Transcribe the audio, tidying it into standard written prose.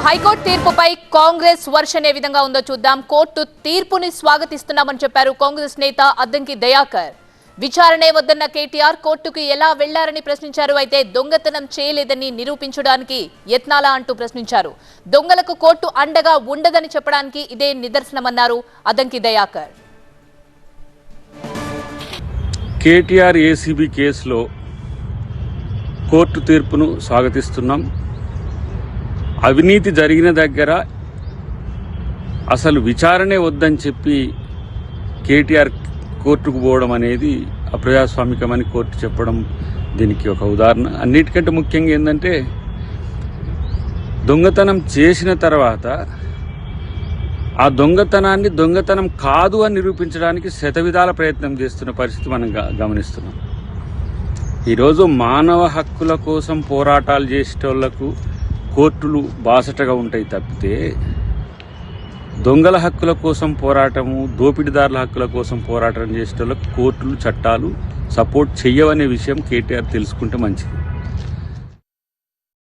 High court తీర్పుపై Congress version ఏ విధంగా ఉందో చూద్దాం. కోర్టు తీర్పుని స్వాగతిస్తున్నామని చెప్పారు కాంగ్రెస్ నేత అద్దంకి దయాకర్. విచారణే వద్దన్న కేటీఆర్ కోర్టుకు ఎలా వెళ్లారని ప్రశ్నించారు. అయితే దొంగతనం చేయలేదని నిరూపించడానికి యత్నాలా అంటూ ప్రశ్నించారు. దొంగలకు కోర్టు అండగా ఉండదని చెప్పడానికి ఇదే నిదర్శనమన్నారు అద్దంకి దయాకర్. కేటీఆర్ ఏసీబీ కేసులో కోర్టు తీర్పును స్వాగతిస్తున్నాం. అవినీతి జరిగిన దగ్గర అసలు విచారణే వద్దని చెప్పి కేటీఆర్ కోర్టుకు పోవడం అనేది అప్రజాస్వామికమని కోర్టు చెప్పడం దీనికి ఒక ఉదాహరణ. అన్నిటికంటే ముఖ్యంగా ఏంటంటే దొంగతనం చేసిన తర్వాత ఆ దొంగతనాన్ని దొంగతనం కాదు అని నిరూపించడానికి శతవిధాల ప్రయత్నం చేస్తున్న పరిస్థితి మనం గమనిస్తున్నాం. ఈరోజు మానవ హక్కుల కోసం పోరాటాలు చేసేటోళ్లకు కోర్టులు బాసటగా ఉంటాయి తప్పితే దొంగల హక్కుల కోసం పోరాటము, దోపిడీదారుల హక్కుల కోసం పోరాటం చేసేటోళ్ళకు కోర్టులు, చట్టాలు సపోర్ట్ చెయ్యవనే విషయం కేటీఆర్ తెలుసుకుంటే మంచిది.